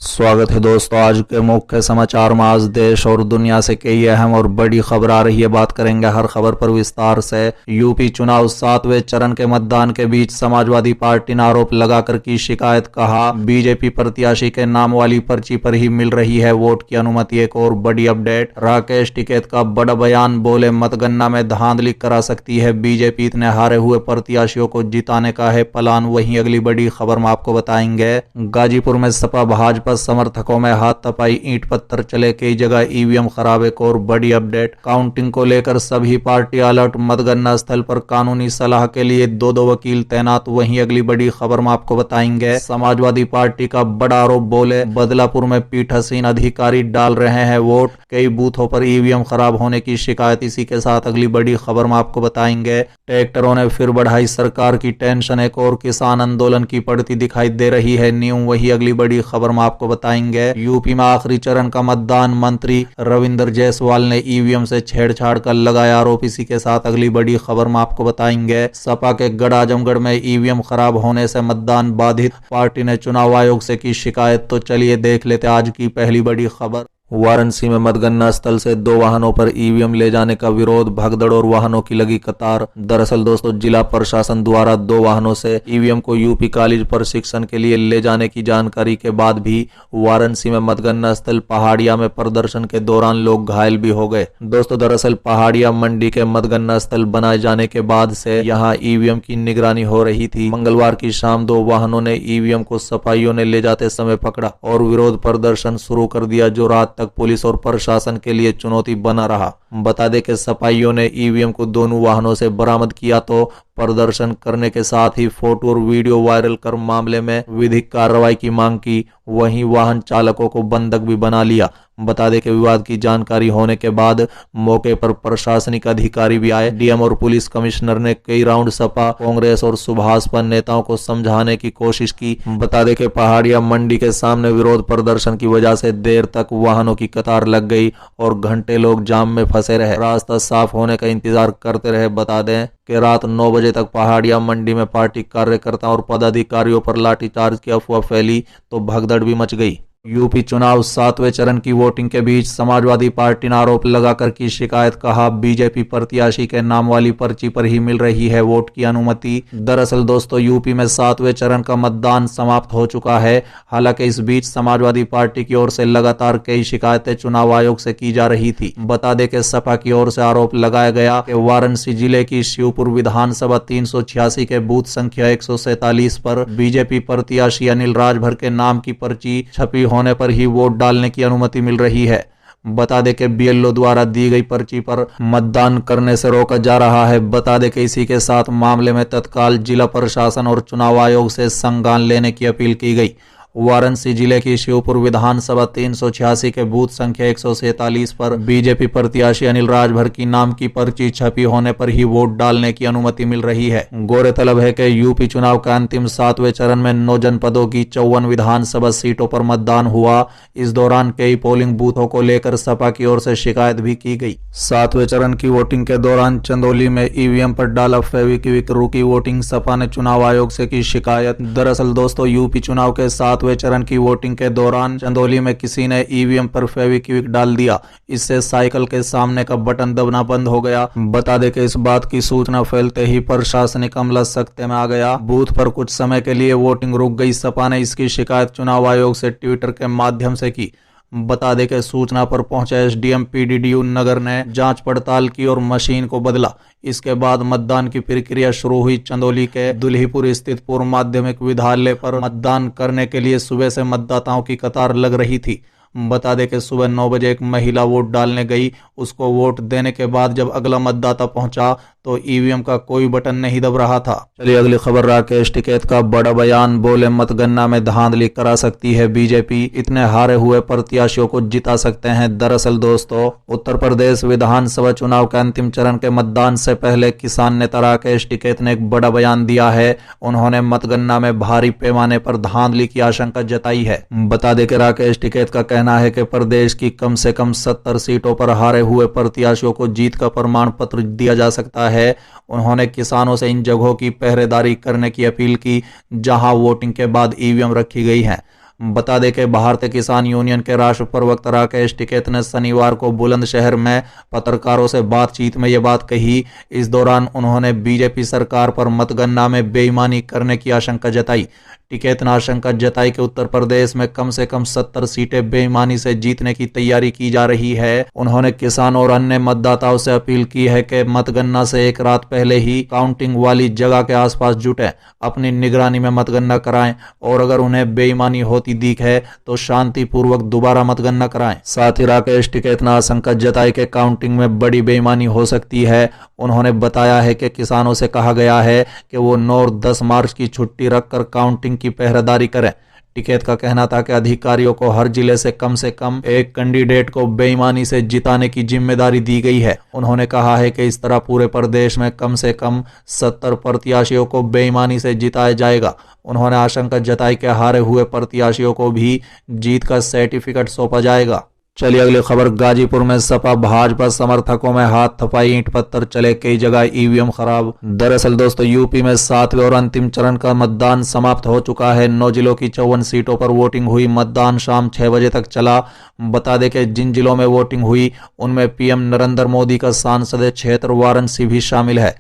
स्वागत है दोस्तों। आज के मुख्य समाचार में आज देश और दुनिया से कई अहम और बड़ी खबर आ रही है। बात करेंगे हर खबर पर विस्तार से। यूपी चुनाव 7वें चरण के मतदान के बीच समाजवादी पार्टी ने आरोप लगाकर की शिकायत। कहा, बीजेपी प्रत्याशी के नाम वाली पर्ची पर ही मिल रही है वोट की अनुमति। एक और बड़ी अपडेट, राकेश टिकैत का बड़ा बयान, बोले मतगणना में धांधली करा सकती है बीजेपी, इतने हारे हुए प्रत्याशियों को जिताने का है प्लान। वहीं अगली बड़ी खबर में आपको बताएंगे, गाजीपुर में सपा भाजपा समर्थकों में हाथ तपाई, ईंट पत्थर चले, कई जगह ईवीएम खराब। एक और बड़ी अपडेट, काउंटिंग को लेकर सभी पार्टी अलर्ट, मतगणना स्थल पर कानूनी सलाह के लिए दो वकील तैनात। वहीं अगली बड़ी खबर में आपको बताएंगे, समाजवादी पार्टी का बड़ा आरोप, बोले बदलापुर में पीठासीन अधिकारी डाल रहे हैं वोट, कई बूथों पर ईवीएम खराब होने की शिकायत। इसी के साथ अगली बड़ी खबर में आपको बताएंगे, ट्रैक्टरों ने फिर बढ़ाई सरकार की टेंशन, एक और किसान आंदोलन की पड़ती दिखाई दे रही है न्यूज। वही अगली बड़ी खबर में आपको बताएंगे, यूपी में आखिरी चरण का मतदान, मंत्री रविंद्र जायसवाल ने ईवीएम से छेड़छाड़ कर लगाया आरोप। इसी के साथ अगली बड़ी खबर में आपको बताएंगे, सपा के गढ़ आजमगढ़ में ईवीएम खराब होने से मतदान बाधित, पार्टी ने चुनाव आयोग से की शिकायत। तो चलिए देख लेते आज की पहली बड़ी खबर। वाराणसी में मतगणना स्थल से 2 वाहनों पर ईवीएम ले जाने का विरोध, भगदड़ और वाहनों की लगी कतार। दरअसल दोस्तों, जिला प्रशासन द्वारा 2 वाहनों से ईवीएम को यूपी कॉलेज प्रशिक्षण के लिए ले जाने की जानकारी के बाद भी वाराणसी में मतगणना स्थल पहाड़िया में प्रदर्शन के दौरान लोग घायल भी हो गए। दोस्तों, दरअसल पहाड़िया मंडी के मतगणना स्थल बनाए जाने के बाद से यहाँ ईवीएम की निगरानी हो रही थी। मंगलवार की शाम 2 वाहनों ने ईवीएम को सफाइयों ने ले जाते समय पकड़ा और विरोध प्रदर्शन शुरू कर दिया, जो रात तक पुलिस और प्रशासन के लिए चुनौती बना रहा। बता दें कि सफाइयों ने ईवीएम को दोनों वाहनों से बरामद किया तो प्रदर्शन करने के साथ ही फोटो और वीडियो वायरल कर मामले में विधिक कार्रवाई की मांग की। वहीं वाहन चालकों को बंधक भी बना लिया। बता दें कि विवाद की जानकारी होने के बाद मौके पर प्रशासनिक अधिकारी भी आए। डीएम और पुलिस कमिश्नर ने कई राउंड सपा, कांग्रेस और सुभाषपा नेताओं को समझाने की कोशिश की। बता दें कि पहाड़िया मंडी के सामने विरोध प्रदर्शन की वजह से देर तक वाहनों की कतार लग गई और घंटे लोग जाम में फंसे रहे, रास्ता साफ होने का इंतजार करते रहे। बता दें कि रात 9 बजे तक पहाड़िया मंडी में पार्टी कार्यकर्ताओं और पदाधिकारियों पर लाठीचार्ज की अफवाह फैली तो भगदड़ भी मच गई। यूपी चुनाव 7वें चरण की वोटिंग के बीच समाजवादी पार्टी ने आरोप लगाकर की शिकायत। कहा, बीजेपी प्रत्याशी के नाम वाली पर्ची पर ही मिल रही है वोट की अनुमति। दरअसल दोस्तों, यूपी में 7वें चरण का मतदान समाप्त हो चुका है। हालांकि इस बीच समाजवादी पार्टी की ओर से लगातार कई शिकायतें चुनाव आयोग से की जा रही थी। बता दें कि सपा की ओर से आरोप लगाया गया कि वाराणसी जिले की शिवपुर विधानसभा 386 के बूथ संख्या 147 पर बीजेपी प्रत्याशी अनिल राजभर के नाम की पर्ची छपी होने पर ही वोट डालने की अनुमति मिल रही है। बता दें कि बीएलओ द्वारा दी गई पर्ची पर मतदान करने से रोका जा रहा है। बता दें कि इसी के साथ मामले में तत्काल जिला प्रशासन और चुनाव आयोग से संज्ञान लेने की अपील की गई। वाराणसी जिले की शिवपुर विधानसभा 386 के बूथ संख्या 147 पर बीजेपी प्रत्याशी अनिल राजभर की नाम की पर्ची छपी होने पर ही वोट डालने की अनुमति मिल रही है। गौरतलब है कि यूपी चुनाव का अंतिम 7वें चरण में 9 जनपदों की 54 विधानसभा सीटों पर मतदान हुआ। इस दौरान कई पोलिंग बूथों को लेकर सपा की ओर से शिकायत भी की गई। 7वें चरण की वोटिंग के दौरान चंदौली में ईवीएम पर डाला फेविक्विक, रुकी वोटिंग, सपा ने चुनाव आयोग से की शिकायत। दरअसल दोस्तों, यूपी चुनाव के 7वें चरण की वोटिंग के दौरान चंदौली में किसी ने ईवीएम पर फेविक्विक डाल दिया। इससे साइकिल के सामने का बटन दबना बंद हो गया। बता दें कि इस बात की सूचना फैलते ही प्रशासनिक अमला सख्ते में आ गया। बूथ पर कुछ समय के लिए वोटिंग रुक गई। सपा ने इसकी शिकायत चुनाव आयोग से ट्विटर के माध्यम से की। बता दें कि सूचना पर पहुंचे एसडीएम पीडीडीयू नगर ने जांच पड़ताल की और मशीन को बदला। इसके बाद मतदान की प्रक्रिया शुरू हुई। चंदौली के दुल्हीपुर स्थित पूर्व माध्यमिक विद्यालय पर मतदान करने के लिए सुबह से मतदाताओं की कतार लग रही थी। बता दें कि सुबह 9 बजे एक महिला वोट डालने गई। उसको वोट देने के बाद जब अगला मतदाता पहुंचा तो ईवीएम का कोई बटन नहीं दब रहा था। चलिए अगली खबर, राकेश टिकैत का बड़ा बयान, बोले मतगणना में धांधली करा सकती है बीजेपी, इतने हारे हुए प्रत्याशियों को जिता सकते हैं। दरअसल दोस्तों, उत्तर प्रदेश विधानसभा चुनाव के अंतिम चरण के मतदान से पहले किसान नेता राकेश टिकैत ने एक बड़ा बयान दिया है। उन्होंने मतगणना में भारी पैमाने पर धांधली की आशंका जताई है। बता दें कि राकेश टिकैत का कहना है कि प्रदेश की कम से कम 70 सीटों पर हारे हुए प्रत्याशियों को जीत का प्रमाण पत्र दिया जा सकता है। उन्होंने किसानों से इन जगहों की पहरेदारी करने की अपील की जहां वोटिंग के बाद ईवीएम रखी गई है। बता दें कि भारतीय किसान यूनियन के राष्ट्र प्रवक्ता राकेश टिकैत ने शनिवार को बुलंदशहर में पत्रकारों से बातचीत में यह बात कही। इस दौरान उन्होंने बीजेपी सरकार पर मतगणना में बेईमानी करने की आशंका जताई। टिकैत ने आशंका जताई कि उत्तर प्रदेश में कम से कम 70 सीटें बेईमानी से जीतने की तैयारी की जा रही है। उन्होंने किसानों और अन्य मतदाताओं से अपील की है कि मतगणना से एक रात पहले ही काउंटिंग वाली जगह के आसपास जुटे, अपनी निगरानी में मतगणना कराएं और अगर उन्हें बेईमानी होती दिखे तो शांतिपूर्वक दोबारा मतगणना कराएं। साथ ही राकेश टिकैत ने आशंका जताई कि काउंटिंग में बड़ी बेईमानी हो सकती है। उन्होंने बताया है कि किसानों से कहा गया है कि वो 9 और 10 मार्च की छुट्टी रखकर काउंटिंग की पहरेदारी करें। टिकैत का कहना था कि अधिकारियों को हर जिले से कम एक कैंडिडेट को बेईमानी से जिताने की जिम्मेदारी दी गई है। उन्होंने कहा है कि इस तरह पूरे प्रदेश में कम से कम 70 प्रत्याशियों को बेईमानी से जिताया जाएगा। उन्होंने आशंका जताई कि हारे हुए प्रत्याशियों को भी जीत का सर्टिफिकेट सौंपा जाएगा। चलिए अगली खबर, गाजीपुर में सपा भाजपा समर्थकों में हाथ थपाई, ईंट पत्थर चले, कई जगह ईवीएम खराब। दरअसल दोस्तों, यूपी में 7वें और अंतिम चरण का मतदान समाप्त हो चुका है। 9 जिलों की 54 सीटों पर वोटिंग हुई। मतदान शाम 6 बजे तक चला। बता दें कि जिन जिलों में वोटिंग हुई उनमें पीएम नरेंद्र मोदी का संसदीय क्षेत्र वाराणसी भी शामिल है।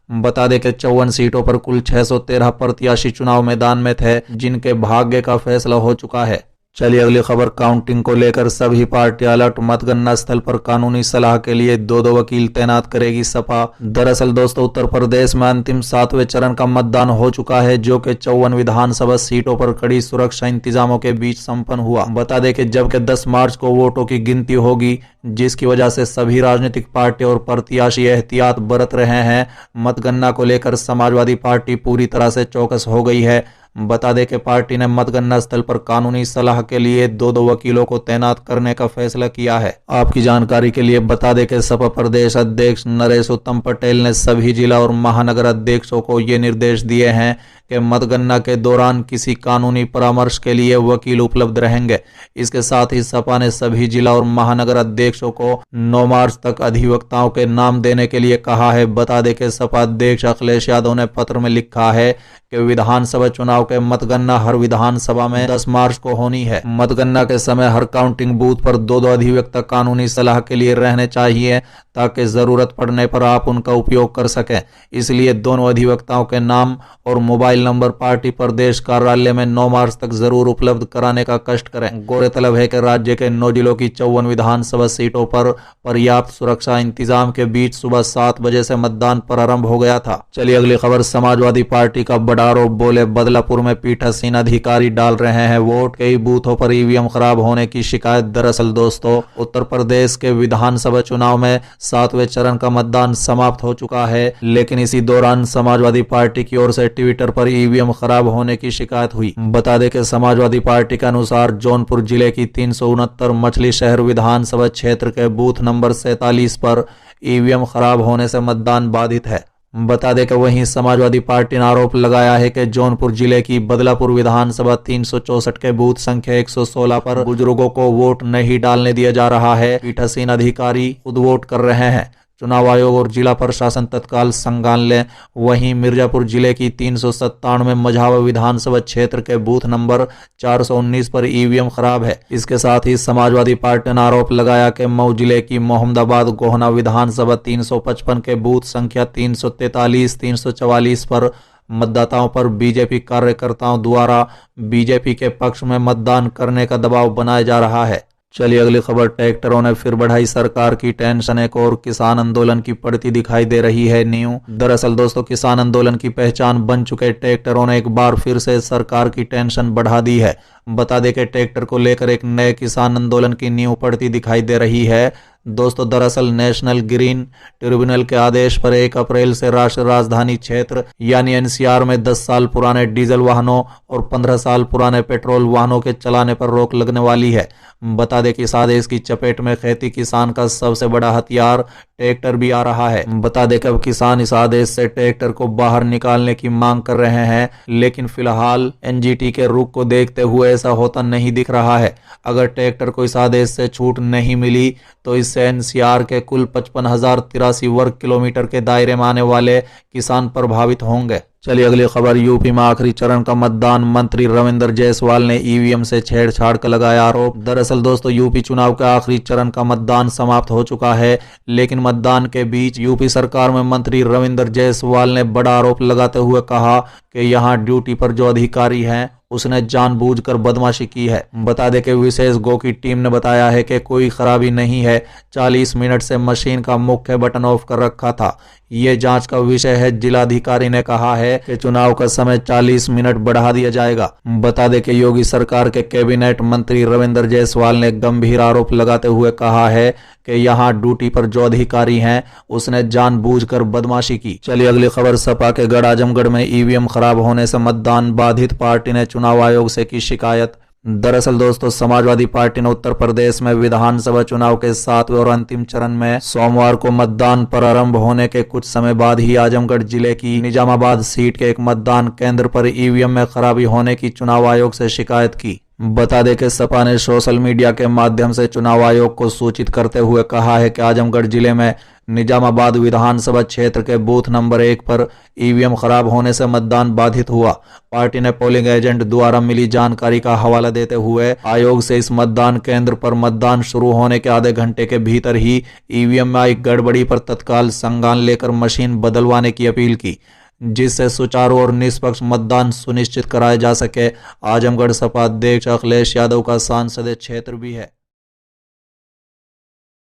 बता दें कि 54 सीटों पर कुल 613 प्रत्याशी चुनाव मैदान में थे, जिनके भाग्य का फैसला हो चुका है। चलिए अगली खबर, काउंटिंग को लेकर सभी पार्टी अलर्ट, मतगणना स्थल पर कानूनी सलाह के लिए 2 वकील तैनात करेगी सपा। दरअसल दोस्तों, उत्तर प्रदेश में अंतिम 7वें चरण का मतदान हो चुका है, जो कि 54 विधानसभा सीटों पर कड़ी सुरक्षा इंतजामों के बीच संपन्न हुआ। बता दें कि जबकि 10 मार्च को वोटों की गिनती होगी, जिसकी वजह से सभी राजनीतिक पार्टी और प्रत्याशी एहतियात बरत रहे हैं। मतगणना को लेकर समाजवादी पार्टी पूरी तरह से चौकस हो गई है। बता दें कि पार्टी ने मतगणना स्थल पर कानूनी सलाह के लिए 2 वकीलों को तैनात करने का फैसला किया है। आपकी जानकारी के लिए बता दें कि सपा प्रदेश अध्यक्ष नरेश उत्तम पटेल ने सभी जिला और महानगर अध्यक्षों को ये निर्देश दिए हैं कि मतगणना के दौरान किसी कानूनी परामर्श के लिए वकील उपलब्ध रहेंगे। इसके साथ ही सपा ने सभी जिला और महानगर अध्यक्षों को 9 मार्च तक अधिवक्ताओं के नाम देने के लिए कहा है। बता दें कि सपा अध्यक्ष अखिलेश यादव ने पत्र में लिखा है कि विधानसभा चुनाव के मतगणना हर विधानसभा में 10 मार्च को होनी है। मतगणना के समय हर काउंटिंग बूथ पर 2 अधिवक्ता कानूनी सलाह के लिए रहने चाहिए, ताकि जरूरत पड़ने पर आप उनका उपयोग कर सकें। इसलिए दोनों अधिवक्ताओं के नाम और मोबाइल नंबर पार्टी प्रदेश कार्यालय में 9 मार्च तक जरूर उपलब्ध कराने का कष्ट करें। गौरतलब है कि राज्य के 9 जिलों की 54 विधानसभा सीटों पर पर्याप्त सुरक्षा इंतजाम के बीच सुबह 7 बजे से मतदान प्रारंभ हो गया था। चलिए अगली खबर, समाजवादी पार्टी का बड़ा आरोप, बोले बदलापुर में पीठासीन अधिकारी डाल रहे हैं वोट, कई बूथों पर ईवीएम खराब होने की शिकायत। दरअसल दोस्तों, उत्तर प्रदेश के विधानसभा चुनाव में 7वें चरण का मतदान समाप्त हो चुका है, लेकिन इसी दौरान समाजवादी पार्टी की ओर से ट्विटर पर ईवीएम खराब होने की शिकायत हुई। बता दें कि समाजवादी पार्टी के अनुसार जौनपुर जिले की 369 मछली शहर विधानसभा क्षेत्र के बूथ नंबर 47 पर ईवीएम खराब होने से मतदान बाधित है। बता दें कि वहीं समाजवादी पार्टी ने आरोप लगाया है कि जौनपुर जिले की बदलापुर विधानसभा 364 के बूथ संख्या 116 पर बुजुर्गों को वोट नहीं डालने दिया जा रहा है। पीठासीन अधिकारी खुद वोट कर रहे हैं। चुनाव आयोग और जिला प्रशासन तत्काल संज्ञान लें। वहीं मिर्जापुर जिले की 397 मझावा विधानसभा क्षेत्र के बूथ नंबर 419 पर ईवीएम खराब है। इसके साथ ही समाजवादी पार्टी ने आरोप लगाया कि मऊ जिले की मोहम्मदाबाद गोहना विधानसभा 355 के बूथ संख्या 343, 344 पर मतदाताओं पर बीजेपी कार्यकर्ताओं द्वारा बीजेपी के पक्ष में मतदान करने का दबाव बनाया जा रहा है। चलिए अगली खबर, ट्रैक्टरों ने फिर बढ़ाई सरकार की टेंशन, एक और किसान आंदोलन की पड़ती दिखाई दे रही है नींव। दरअसल दोस्तों, किसान आंदोलन की पहचान बन चुके ट्रैक्टरों ने एक बार फिर से सरकार की टेंशन बढ़ा दी है। बता दें कि ट्रैक्टर को लेकर एक नए किसान आंदोलन की नींव पड़ती दिखाई दे रही है। दोस्तों, दरअसल नेशनल ग्रीन ट्रिब्यूनल के आदेश पर 1 अप्रैल से राष्ट्रीय राजधानी क्षेत्र यानी एनसीआर में 10 साल पुराने डीजल वाहनों और 15 साल पुराने पेट्रोल वाहनों के चलाने पर रोक लगने वाली है। बता दें कि इस आदेश की चपेट में खेती किसान का सबसे बड़ा हथियार ट्रैक्टर भी आ रहा है। बता दें कि अब किसान इस आदेश से ट्रैक्टर को बाहर निकालने की मांग कर रहे हैं, लेकिन फिलहाल एनजीटी के रुख को देखते हुए ऐसा होता नहीं दिख रहा है। अगर ट्रैक्टर को इस आदेश से छूट नहीं मिली तो इससे एनसीआर के कुल 55,083 वर्ग किलोमीटर के दायरे में आने वाले किसान प्रभावित होंगे। चलिए अगली खबर। यूपी में आखिरी चरण का मतदान, मंत्री रविंद्र जायसवाल ने ईवीएम से छेड़छाड़ का लगाया आरोप। दरअसल दोस्तों, यूपी चुनाव के आखिरी चरण का मतदान समाप्त हो चुका है, लेकिन मतदान के बीच यूपी सरकार में मंत्री रविंद्र जायसवाल ने बड़ा आरोप लगाते हुए कहा कि यहां ड्यूटी पर जो अधिकारी हैं उसने जानबूझकर बदमाशी की है। बता दें कि विशेष गो की टीम ने बताया है कि कोई खराबी नहीं है, 40 मिनट से मशीन का मुख्य बटन ऑफ कर रखा था। ये जांच का विषय है। जिलाधिकारी ने कहा है कि चुनाव का समय 40 मिनट बढ़ा दिया जाएगा। बता दें कि योगी सरकार के कैबिनेट मंत्री रविंद्र जायसवाल ने गंभीर आरोप लगाते हुए कहा है कि यहां ड्यूटी पर जो अधिकारी हैं उसने जानबूझकर बदमाशी की। चलिए अगली खबर। सपा के गढ़ आजमगढ़ में ईवीएम खराब होने से मतदान बाधित, पार्टी ने चुनाव आयोग से की शिकायत। दरअसल दोस्तों, समाजवादी पार्टी ने उत्तर प्रदेश में विधानसभा चुनाव के 7वें और अंतिम चरण में सोमवार को मतदान प्रारंभ होने के कुछ समय बाद ही आजमगढ़ जिले की निजामाबाद सीट के एक मतदान केंद्र पर ईवीएम में खराबी होने की चुनाव आयोग से शिकायत की। बता दें कि सपा ने सोशल मीडिया के माध्यम से चुनाव आयोग को सूचित करते हुए कहा है कि आजमगढ़ जिले में निजामाबाद विधानसभा क्षेत्र के बूथ नंबर 1 पर ईवीएम खराब होने से मतदान बाधित हुआ। पार्टी ने पोलिंग एजेंट द्वारा मिली जानकारी का हवाला देते हुए आयोग से इस मतदान केंद्र पर मतदान शुरू होने के आधे घंटे के भीतर ही ईवीएम में आई गड़बड़ी पर तत्काल संज्ञान लेकर मशीन बदलवाने की अपील की, जिससे सुचारू और निष्पक्ष मतदान सुनिश्चित कराया जा सके। आजमगढ़ सपा अध्यक्ष अखिलेश यादव का सांसदीय क्षेत्र भी है।